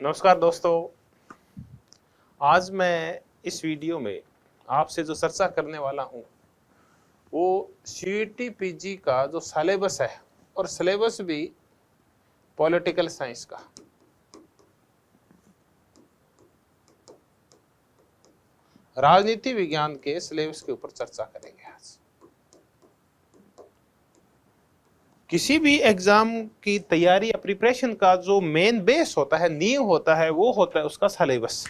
नमस्कार दोस्तों। आज मैं इस वीडियो में आपसे जो चर्चा करने वाला हूं वो सीईटी पीजी का जो सिलेबस है और सिलेबस भी पॉलिटिकल साइंस का। राजनीति विज्ञान के सिलेबस के ऊपर चर्चा करेंगे आज। किसी भी एग्जाम की तैयारी या प्रिपरेशन का जो मेन बेस होता है, नींव होता है, वो होता है उसका सिलेबस।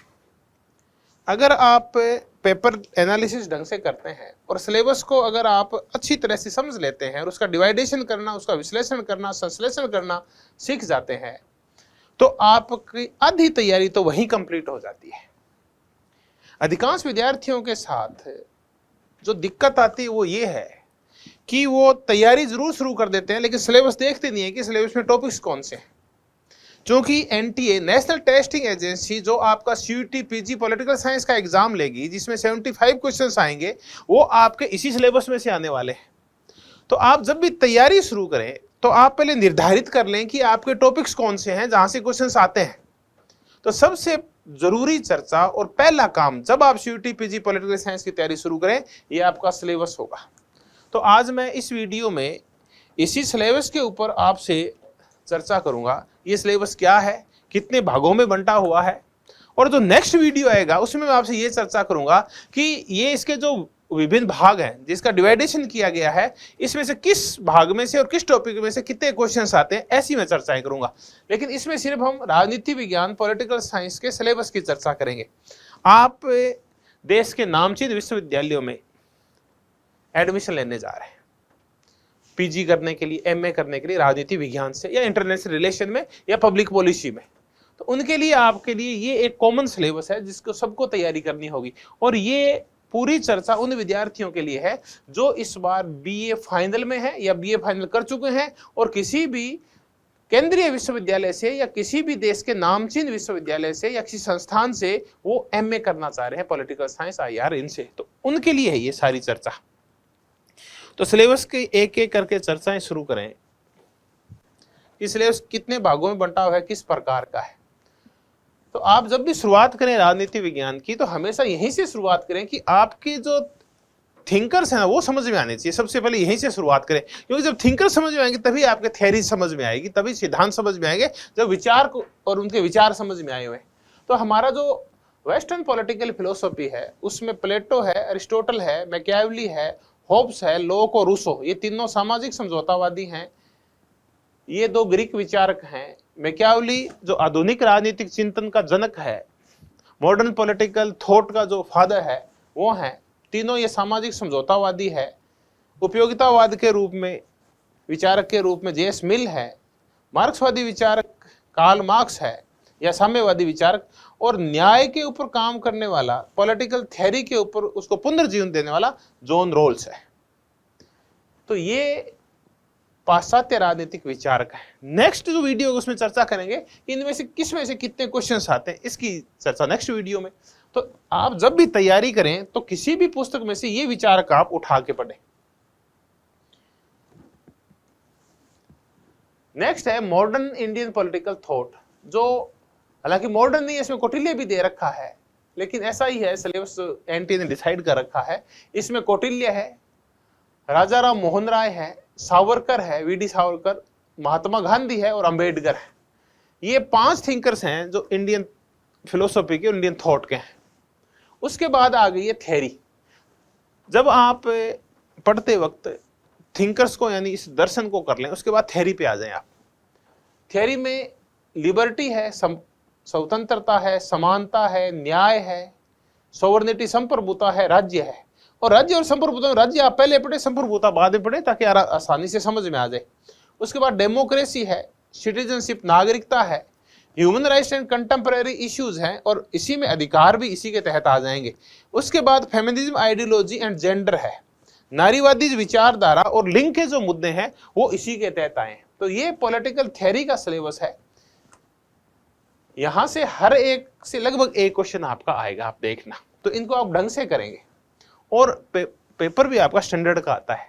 अगर आप पेपर एनालिसिस ढंग से करते हैं और सिलेबस को अगर आप अच्छी तरह से समझ लेते हैं और उसका डिवाइडेशन करना, उसका विश्लेषण करना, संश्लेषण करना सीख जाते हैं तो आपकी आधी तैयारी तो वहीं कंप्लीट हो जाती है। अधिकांश विद्यार्थियों के साथ जो दिक्कत आती है वो ये है कि वो तैयारी जरूर शुरू कर देते हैं लेकिन सिलेबस देखते नहीं है कि सिलेबस में टॉपिक्स कौन से हैं। क्योंकि एनटीए नेशनल टेस्टिंग एजेंसी जो आपका सीईटी पीजी पॉलिटिकल साइंस का एग्जाम लेगी, जिसमें 75 क्वेश्चंस आएंगे, वो आपके इसी सिलेबस में से आने वाले हैं। तो आप जब भी तैयारी शुरू करें तो आप पहले निर्धारित कर लें कि आपके टॉपिक्स कौन से हैं जहां से क्वेश्चंस आते हैं। तो सबसे जरूरी चर्चा और पहला काम जब आप सीईटी पीजी पॉलिटिकल साइंस की तैयारी शुरू करें, ये आपका सिलेबस होगा। तो आज मैं इस वीडियो में इसी सिलेबस के ऊपर आपसे चर्चा करूंगा। ये सिलेबस क्या है, कितने भागों में बंटा हुआ है, और जो नेक्स्ट वीडियो आएगा उसमें मैं आपसे ये चर्चा करूंगा कि ये इसके जो विभिन्न भाग हैं जिसका डिवाइडेशन किया गया है, इसमें से किस भाग में से और किस टॉपिक में से कितने क्वेश्चंस आते हैं, ऐसी मैं चर्चाएं करूंगा। लेकिन इसमें सिर्फ हम राजनीति विज्ञान पॉलिटिकल साइंस के सिलेबस की चर्चा करेंगे। आप देश के नामचीन विश्वविद्यालयों में एडमिशन लेने जा रहे हैं पीजी करने के लिए, एमए करने के लिए राजनीति विज्ञान से, या इंटरनेशनल रिलेशन में, या पब्लिक पॉलिसी में, तो उनके लिए आपके लिए ये एक कॉमन सिलेबस है जिसको सबको तैयारी करनी होगी। और ये पूरी चर्चा उन विद्यार्थियों के लिए है जो इस बार बीए फाइनल में है या बीए फाइनल कर चुके हैं और किसी भी केंद्रीय विश्वविद्यालय से या किसी भी देश के नामचीन विश्वविद्यालय से या किसी संस्थान से वो एमए करना चाह रहे हैं पॉलिटिकल साइंस, आईआर, इनसे। तो उनके लिए है ये सारी चर्चा। तो सिलेबस की एक एक करके चर्चाएं शुरू करें कि सिलेबस कितने भागों में बंटा हुआ है, किस प्रकार का है। तो आप जब भी शुरुआत करें राजनीति विज्ञान की तो हमेशा यहीं से शुरुआत करें कि आपके जो थिंकर्स हैं ना वो समझ में आने चाहिए। सबसे पहले यहीं से शुरुआत करें, क्योंकि जब थिंकर समझ में आएंगे तभी आपके थ्योरी समझ में आएगी, तभी सिद्धांत समझ में आएंगे, जब विचार को और उनके विचार समझ में आए हुए। तो हमारा जो वेस्टर्न पॉलिटिकल फिलोसॉफी है उसमें प्लेटो है, अरिस्टोटल है, मैकियावेली है, होब्स है, लोक और रूसो, ये तीनों सामाजिक समझौतावादी हैं। ये दो ग्रीक विचारक हैं। मैकियावेली जो आधुनिक राजनीतिक चिंतन का जनक है, मॉडर्न पॉलिटिकल थॉट का जो फादर है, वो हैं। तीनों ये सामाजिक समझौतावादी है। उपयोगितावाद के रूप में विचारक के रूप में जेएस मिल है। मार्क्सवादी विचारक कार्ल मार्क्स है या साम्यवादी विचारक, और न्याय के ऊपर काम करने वाला, पॉलिटिकल थ्योरी के ऊपर उसको पुनर्जीवन देने वाला जॉन रॉल्स है। तो ये पाश्चात्य राजनीतिक विचारक है। नेक्स्ट जो वीडियो है उसमें चर्चा करेंगे इनमें से किस में से कितने क्वेश्चंस आते हैं, इसकी चर्चा नेक्स्ट वीडियो में। तो आप जब भी तैयारी करें तो किसी भी पुस्तक में से ये विचारक आप उठा के पढ़ें। नेक्स्ट है मॉडर्न इंडियन पॉलिटिकल थॉट, जो हालांकि मॉडर्न नहीं, इसमें कौटिल्य भी दे रखा है, लेकिन ऐसा ही है सिलेबस एनटीए ने डिसाइड कर रखा है। इसमें कौटिल्य है, राजा राम मोहन राय है, सावरकर है, वीडी सावरकर, महात्मा गांधी है और अंबेडकर है। ये 5 थिंकर्स हैं जो इंडियन फिलोसॉफी के, इंडियन थॉट के हैं। उसके बाद आ गई है थ्योरी। जब आप पढ़ते वक्त थिंकर्स को यानी इस दर्शन को कर लें, उसके बाद थ्योरी पे आ जाएं आप। थ्योरी में लिबर्टी है, स्वतंत्रता है, समानता है, न्याय है, सोवर्निटी, संप्रभुता है, राज्य है। और राज्य और संप्रभुता, राज्य आप पहले पढ़े, संप्रभुता बाद में पढ़े ताकि आसानी से समझ में आ जाए। उसके बाद डेमोक्रेसी है, सिटीजनशिप, नागरिकता है, human rights and contemporary issues हैं, और इसी में अधिकार भी इसी के तहत आ जाएंगे। उसके बाद फेमिनिज्म, आइडियोलॉजी एंड जेंडर है, नारीवादी विचारधारा और लिंग के जो मुद्दे हैं वो इसी के तहत आए। तो ये पॉलिटिकल थ्योरी का सिलेबस है। यहां से हर एक से लगभग एक क्वेश्चन आपका आएगा, आप देखना। तो इनको आप ढंग से करेंगे और पेपर भी आपका स्टैंडर्ड का आता है।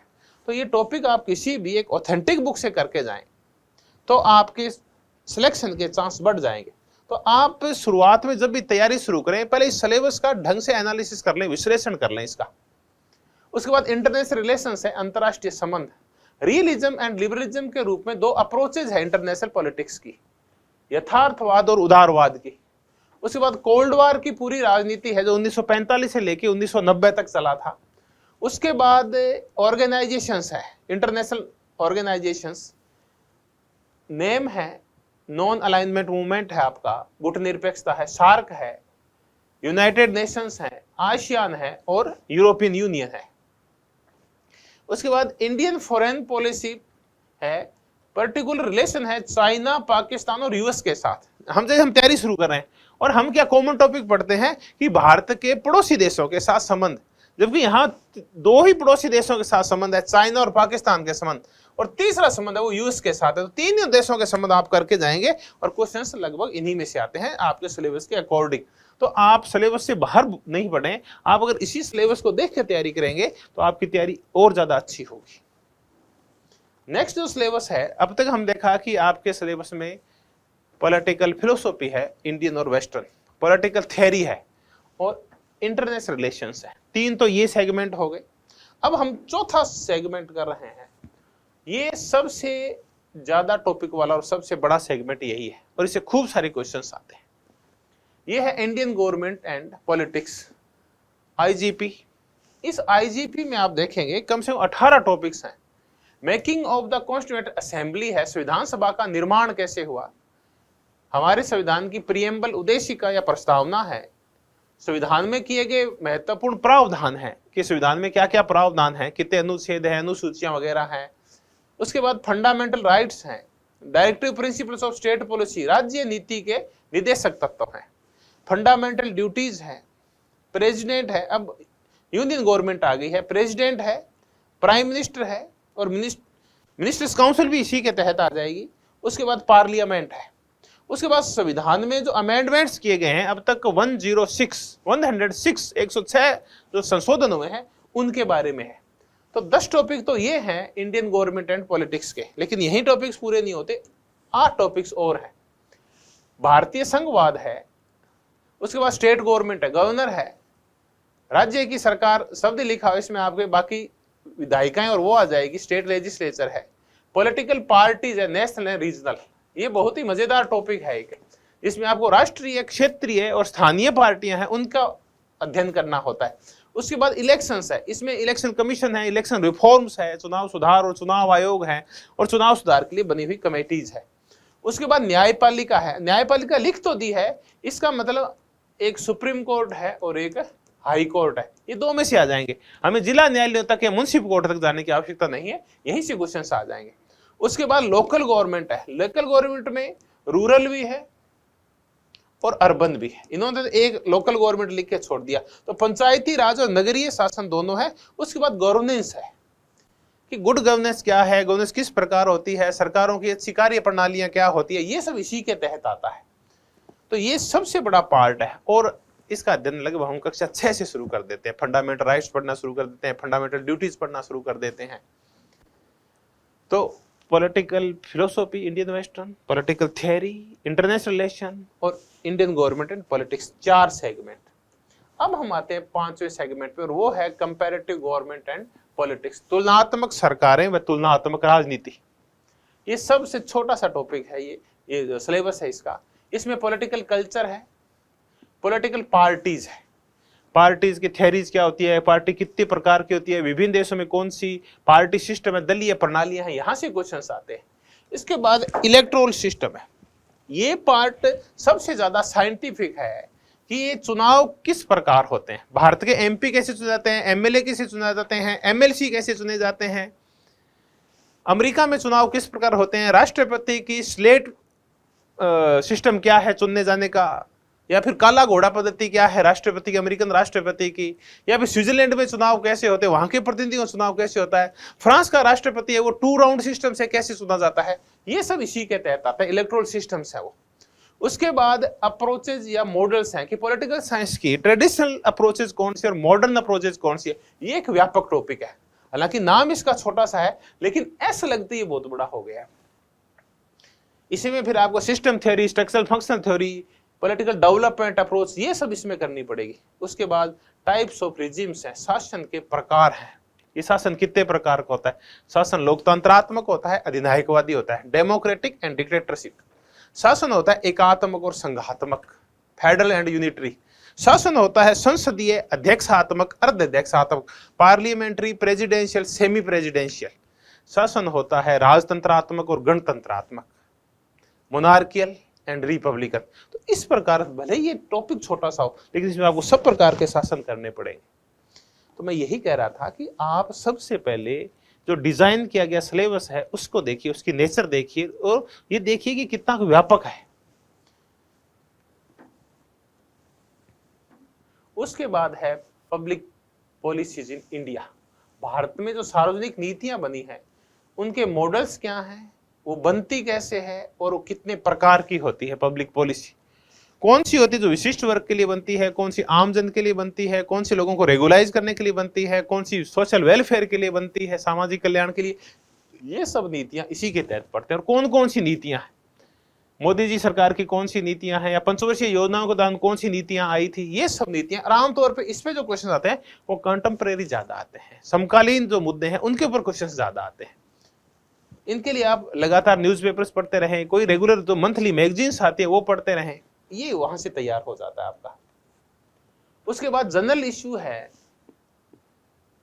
तो ये टॉपिक आप किसी भी एक ऑथेंटिक बुक से करके जाएं तो आपके सिलेक्शन के चांस बढ़ जाएंगे। तो आप शुरुआत में जब भी तैयारी शुरू करें, पहले इस सिलेबस का ढंग से एनालिसिस कर लें, विश्लेषण कर लें इसका। उसके बाद इंटरनेशनल रिलेशंस है, अंतरराष्ट्रीय संबंध। रियलिज्म एंड लिबरलिज्म के रूप में दो अप्रोचेज है इंटरनेशनल पॉलिटिक्स की, यथार्थवाद और उदारवाद की। उसके बाद कोल्ड वॉर की पूरी राजनीति है जो 1945 से लेकर 1990 तक चला था। उसके बाद ऑर्गेनाइजेशंस है, इंटरनेशनल ऑर्गेनाइजेशंस, नेम है नॉन अलाइनमेंट मूवमेंट है आपका, गुटनिरपेक्षता है, सार्क है, यूनाइटेड नेशंस है, आसियान है और यूरोपियन यूनियन है। उसके बाद इंडियन फॉरेन पॉलिसी है, पर्टिकुलर रिलेशन है चाइना, पाकिस्तान और यूएस के साथ। हम तैयारी शुरू कर रहे हैं और हम क्या कॉमन टॉपिक पढ़ते हैं कि भारत के पड़ोसी देशों के साथ संबंध, जबकि यहाँ दो ही पड़ोसी देशों के साथ संबंध है, चाइना और पाकिस्तान के संबंध, और तीसरा संबंध है वो यूएस के साथ है। तो तीन देशों के संबंध आप करके जाएंगे और क्वेश्चंस लगभग इन्हीं में से आते हैं आपके सिलेबस के अकॉर्डिंग। तो आप सिलेबस से बाहर नहीं पढ़ें, आप अगर इसी सिलेबस को देख के तैयारी करेंगे तो आपकी तैयारी और ज्यादा अच्छी होगी। नेक्स्ट जो सिलेबस है, अब तक हम देखा कि आपके सिलेबस में पॉलिटिकल फिलोसॉफी है, इंडियन और वेस्टर्न, पॉलिटिकल थ्योरी है और इंटरनेशनल रिलेशंस है। तीन तो ये सेगमेंट हो गए। अब हम चौथा सेगमेंट कर रहे हैं, ये सबसे ज्यादा टॉपिक वाला और सबसे बड़ा सेगमेंट यही है और इससे खूब सारे क्वेश्चंस आते हैं। ये है Indian government and politics, IGP. इस आईजीपी में आप देखेंगे कम से कम 18 टॉपिक्स हैं। Making of the constituent assembly है, संविधान सभा का निर्माण कैसे हुआ, हमारे संविधान की प्रियम्बल उद्देशिका या प्रस्तावना है, संविधान में किए गए महत्वपूर्ण प्रावधान है कि संविधान में क्या क्या प्रावधान है, कितने अनुच्छेद है, अनुसूचियां वगैरह हैं। उसके बाद फंडामेंटल राइट्स हैं, directive principles of state policy, राज्य नीति के निर्देशक तत्व हैं, फंडामेंटल ड्यूटीज है, प्रेसिडेंट है, अब यूनियन गवर्नमेंट आ गई है, प्रेसिडेंट है, प्राइम मिनिस्टर है और मिनिस्टर्स काउंसिल भी इसी के तहत आ जाएगी। उसके बाद पार्लियामेंट है। उसके बाद संविधान में जो अमेंडमेंट्स किए गए हैं अब तक 106 जो संशोधन हुए हैं उनके बारे में है। तो 10 टॉपिक तो ये हैं इंडियन गवर्नमेंट एंड पॉलिटिक्स के, लेकिन यही टॉपिक्स पूरे नहीं होते, 8 टॉपिक्स और हैं। भारतीय संघवाद है, उसके बाद स्टेट गवर्नमेंट है, गवर्नर है, राज्य की सरकार शब्द लिखा हो इसमें आपके, बाकी विधायिकाएं और वो आ जाएगी, स्टेट लेजिस्लेचर है, पॉलिटिकल पार्टीज है, नेशनल है, रीजनल। ये बहुत ही मजेदार टॉपिक है एक, इसमें आपको राष्ट्रीय, क्षेत्रीय और स्थानीय पार्टियां हैं उनका अध्ययन करना होता है। उसके बाद इलेक्शंस है, इसमें इलेक्शन कमीशन है, इलेक्शन रिफॉर्म्स है, चुनाव सुधार और चुनाव आयोग है और चुनाव सुधार के लिए बनी हुई कमेटीज है। उसके बाद न्यायपालिका है, न्यायपालिका लिख तो दी है, इसका मतलब एक सुप्रीम कोर्ट है और एक हाई कोर्ट है, ये दो में से आ जाएंगे। हमें जिला न्यायालय तक या म्युनिसिपल कोर्ट तक जाने की आवश्यकता नहीं है, यहीं से क्वेश्चंस आ जाएंगे। उसके बाद लोकल गवर्नमेंट है, लोकल गवर्नमेंट में रूरल भी है और अर्बन भी है, इन्होंने एक लोकल गवर्नमेंट लिख के छोड़ दिया। तो पंचायती राज और नगरीय शासन दोनों है। उसके बाद गवर्नेंस है कि गुड गवर्नेंस क्या है, गवर्नेंस किस प्रकार होती है, सरकारों की अच्छी कार्य प्रणालियां क्या होती है, ये सब इसी के तहत आता है। तो ये सबसे बड़ा पार्ट है और इसका अध्ययन लगभग हम कक्षा 6 से शुरू कर देते हैं। फंडामेंटल राइट्स पढ़ना शुरू कर देते हैं, फंडामेंटल ड्यूटीज पढ़ना शुरू कर देते हैं। तो political philosophy Indian western, political theory, international relation और Indian government and politics, 4 segment. अब हम आते हैं 5वें सेगमेंट पे और वो है कंपैरेटिव गवर्नमेंट एंड पॉलिटिक्स, तुलनात्मक सरकारें व तुलनात्मक राजनीति। ये सबसे छोटा सा टॉपिक है, ये जो सिलेबस है इसका। इसमें पॉलिटिकल कल्चर है, पॉलिटिकल पार्टीज है, पार्टीज की थ्योरीज क्या होती है, पार्टी कितने प्रकार की होती है, विभिन्न देशों में कौन सी पार्टी सिस्टम है, दलीय प्रणालियां हैं, यहां से क्वेश्चंस आते हैं। इसके बाद इलेक्टोरल सिस्टम है, ये पार्ट सबसे ज्यादा साइंटिफिक है कि ये चुनाव किस प्रकार होते हैं, भारत के एमपी कैसे चुने जाते हैं, एमएलए कैसे चुने जाते हैं, एमएलसी कैसे चुने जाते हैं, अमेरिका में चुनाव किस प्रकार होते हैं, राष्ट्रपति की स्लेट सिस्टम क्या है चुनने जाने का, या फिर काला घोड़ा पद्धति क्या है राष्ट्रपति की, अमेरिकन राष्ट्रपति की, या फिर स्विट्जरलैंड में चुनाव कैसे होते हैं, वहां के प्रतिनिधियों का चुनाव कैसे होता है, फ्रांस का राष्ट्रपति है वो 2 राउंड सिस्टम से कैसे चुना जाता है, ये सब इसी के तहत आता है, इलेक्टोरल सिस्टम्स है वो। उसके बाद अप्रोचेज या मॉडल्स हैं कि पॉलिटिकल साइंस की ट्रेडिशनल अप्रोचेज कौन सी और मॉडर्न अप्रोचेज कौन सी है, ये एक व्यापक टॉपिक है। हालांकि नाम इसका छोटा सा है लेकिन ऐसा लगता है ये बहुत बड़ा हो गया है। इसी में फिर आपको system theory, structural functional theory, political development approach, ये सब इसमें करनी पड़ेगी। उसके बाद टाइप्स ऑफ रिजिम्स हैं, शासन के प्रकार हैं। ये शासन कितने प्रकार का होता है? शासन लोकतंत्रात्मक होता है, अधिनायकवादी होता है, डेमोक्रेटिक एंड डिक्टेटरशिप। शासन होता है एकात्मक और संघात्मक, फेडरल एंड यूनिटरी। शासन होता है संसदीय, अध्यक्षात्मक, अर्धअध्यक्षात्मक, पार्लियामेंट्री, प्रेसिडेंशियल, सेमी प्रेसिडेंशियल। शासन होता है राजतंत्रात्मक और गणतंत्रात्मक, मोनार्कियल एंड रिपब्लिकन। तो इस प्रकार, भले ही ये टॉपिक छोटा सा हो, लेकिन इसमें आपको सब प्रकार के शासन करने पड़ेंगे। तो मैं यही कह रहा था कि आप सबसे पहले जो डिजाइन किया गया सिलेबस है उसको देखिए, उसकी नेचर देखिए, और ये देखिए कि कितना व्यापक है। उसके बाद है public policies in India. Bharat में जो सार्वजनिक नीतियां बनी हैं उनके मॉडल्स क्या हैं, वो बनती कैसे है, और वो कितने प्रकार की होती है पब्लिक पॉलिसी। कौन सी होती है जो विशिष्ट वर्ग के लिए बनती है, कौन सी आम जन के लिए बनती है, कौन सी लोगों को रेगुलाइज करने के लिए बनती है, कौन सी सोशल वेलफेयर के लिए बनती है, सामाजिक कल्याण के लिए। ये सब नीतियां इसी के तहत पड़ते हैं। और कौन कौन सी नीतियां हैं, मोदी जी सरकार की कौन सी नीतियां हैं, या पंचवर्षीय योजनाओं के दौरान कौन सी नीतियां आई थी, ये सब नीतियां। आमतौर पर इस पे जो क्वेश्चन आते हैं वो कंटेम्परेरी ज्यादा आते हैं, समकालीन जो मुद्दे हैं उनके ऊपर क्वेश्चन ज्यादा आते हैं। इनके लिए आप लगातार न्यूज़पेपर्स पढ़ते रहें, कोई रेगुलर जो मंथली मैगजीन्स आती है वो पढ़ते रहें, ये वहां से तैयार हो जाता है आपका। उसके बाद जनरल इश्यू है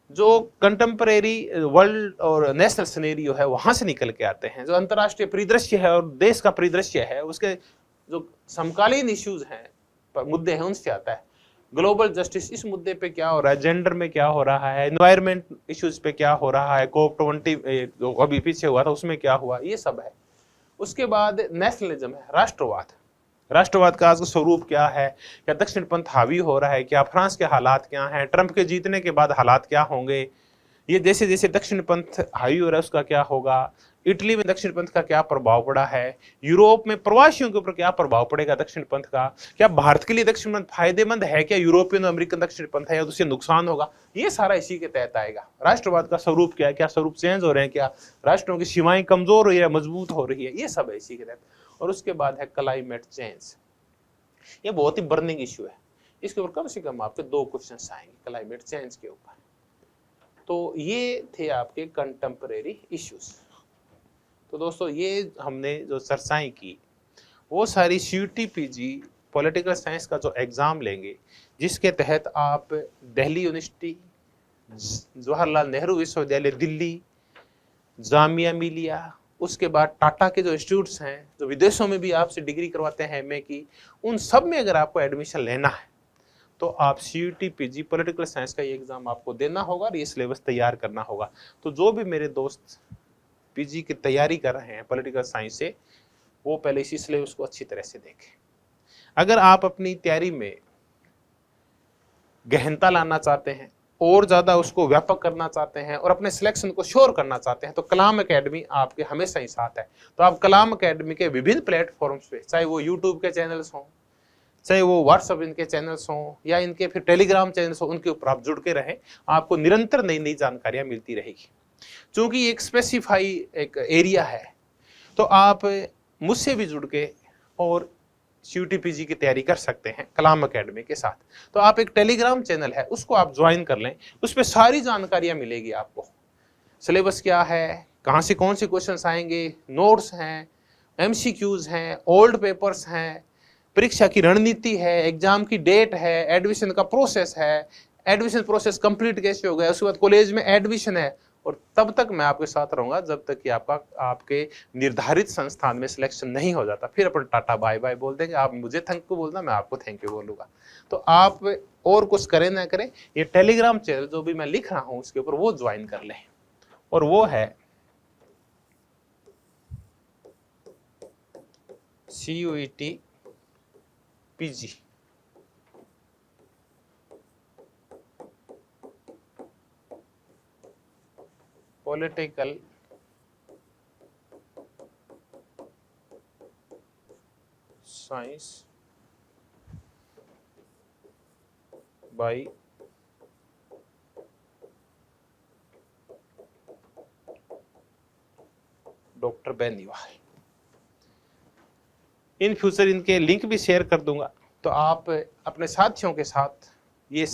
जो कंटेम्परेरी वर्ल्ड और नेशनल सिनेरियो है, वहां से निकल के आते हैं। जो अंतर्राष्ट्रीय परिदृश्य है और देश का परिदृश्य है, उसके जो समकालीन इश्यूज हैं, मुद्दे हैं, उनसे आता है। ग्लोबल जस्टिस, इस मुद्दे पे क्या हो रहा है, जेंडर में क्या हो रहा है, एनवायरमेंट इश्यूज पे क्या हो रहा है, COP20 जो अभी पीछे हुआ था उसमें क्या हुआ, ये सब है। उसके बाद नेशनलिज्म है, राष्ट्रवाद। राष्ट्रवाद का आज का स्वरूप क्या है, क्या दक्षिण पंथ हावी हो रहा है, क्या फ्रांस के हालात क्या हैं, ट्रंप के जीतने के बाद हालात क्या होंगे, ये जैसे जैसे दक्षिण पंथ हावी हो रहा है उसका क्या होगा, इटली में दक्षिण पंथ का क्या प्रभाव पड़ा है, यूरोप में प्रवासियों के ऊपर क्या प्रभाव पड़ेगा दक्षिण पंथ का, क्या भारत के लिए दक्षिण पंथ फायदेमंद है, क्या यूरोपियन अमेरिकन दक्षिण पंथ है या उससे नुकसान होगा, ये सारा इसी के तहत आएगा। राष्ट्रवाद का स्वरूप क्या है, क्या स्वरूप चेंज हो रहे हैं, क्या राष्ट्रों की सीमाएं कमजोर हो रही है, मजबूत हो रही है, ये सब है इसी के तहत। और उसके बाद है क्लाइमेट चेंज। ये बहुत ही बर्निंग इश्यू है, इसके ऊपर कम से कम आपके 2 क्वेश्चन आएंगे क्लाइमेट चेंज के ऊपर। तो ये थे आपके कंटेम्परेरी इश्यूज। तो दोस्तों ये हमने जो चर्चाएं की वो सारी CUT-PG पॉलिटिकल साइंस का जो एग्जाम लेंगे, जिसके तहत आप दिल्ली यूनिवर्सिटी, जवाहरलाल नेहरू विश्वविद्यालय दिल्ली, जामिया मिलिया, उसके बाद टाटा के जो इंस्टीट्यूट्स हैं जो विदेशों में भी आपसे डिग्री करवाते हैं एमए की, उन सब में अगर आपको एडमिशन लेना है तो आप CUT-PG पॉलिटिकल साइंस का ये एग्जाम आपको देना होगा और ये सिलेबस तैयार करना होगा। तो जो भी मेरे दोस्त PG की तैयारी कर रहे हैं पॉलिटिकल साइंस से, वो पहले इसी सिलेबस को अच्छी तरह से देखें। अगर आप अपनी तैयारी में गहनता लाना चाहते हैं, और ज्यादा उसको व्यापक करना चाहते हैं और अपने सिलेक्शन को श्योर करना चाहते हैं, तो कलाम एकेडमी आपके हमेशा ही साथ है। तो आप कलाम एकेडमी के विभिन्न प्लेटफॉर्म्स पे, चाहे वो यूट्यूब के चैनल्स हों, चाहे वो व्हाट्सएप इनके चैनल्स हों, या इनके फिर टेलीग्राम चैनल्स हों, उनके ऊपर आप जुड़ के रहें। आपको निरंतर नई नई जानकारियां मिलती रहेगी। क्योंकि एक स्पेसिफाई एक एरिया है, तो आप मुझसे भी जुड़ के और CUT-PG की तैयारी कर सकते हैं कलाम एकेडमी के साथ। तो आप एक टेलीग्राम चैनल है उसको आप ज्वाइन कर लें, उस पर सारी जानकारियां मिलेगी आपको। सिलेबस क्या है, कहाँ से कौन से क्वेश्चन आएंगे, नोट्स हैं, MCQs हैं, ओल्ड पेपर्स हैं, परीक्षा की रणनीति है, एग्जाम की डेट है, एडमिशन का प्रोसेस है, एडमिशन प्रोसेस कंप्लीट कैसे हो गया, उसके बाद कॉलेज में एडमिशन है। और तब तक मैं आपके साथ रहूंगा जब तक कि आपका आपके निर्धारित संस्थान में सिलेक्शन नहीं हो जाता। फिर अपन टाटा बाय बाय बोल देंगे, आप मुझे थैंक यू बोलना, मैं आपको थैंक यू बोलूंगा। तो आप और कुछ करें ना करें, ये टेलीग्राम चैनल जो भी मैं लिख रहा हूं उसके ऊपर वो ज्वाइन कर लें, और वो है CUT-PG political science by doctor Beniwal. In future इनके लिंक भी शेयर कर दूंगा, तो आप अपने साथियों के साथ ये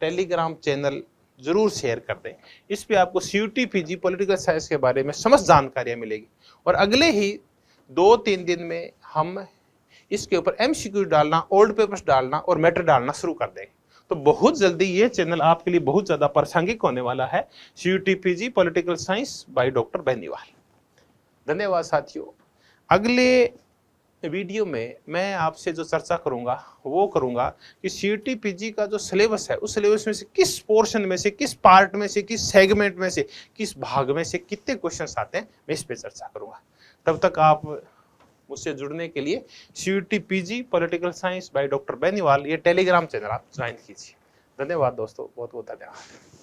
टेलीग्राम चैनल जरूर शेयर कर दें। इस पे आपको CUT PG पॉलिटिकल साइंस के बारे में समस्त जानकारियां मिलेगी। और अगले ही 2-3 दिन में हम इसके ऊपर MCQ डालना, ओल्ड पेपर्स डालना और मैटर डालना शुरू कर देंगे। तो बहुत जल्दी ये चैनल आपके लिए बहुत ज्यादा प्रासंगिक होने वाला है, CUT PG political science by doctor Beniwal. धन्यवाद साथियों। अगले वीडियो में मैं आपसे जो चर्चा करूंगा वो करूंगा कि CUT PG का जो सिलेबस है, उस सिलेबस में से किस पोर्शन में से, किस पार्ट में से, किस सेगमेंट में से, किस भाग में से कितने क्वेश्चंस आते हैं, मैं इस पे चर्चा करूंगा। तब तक आप मुझसे जुड़ने के लिए CUT PG political science by doctor Beniwal ये टेलीग्राम चैनल आप ज्वाइन कीजिए। धन्यवाद दोस्तों, बहुत बहुत धन्यवाद।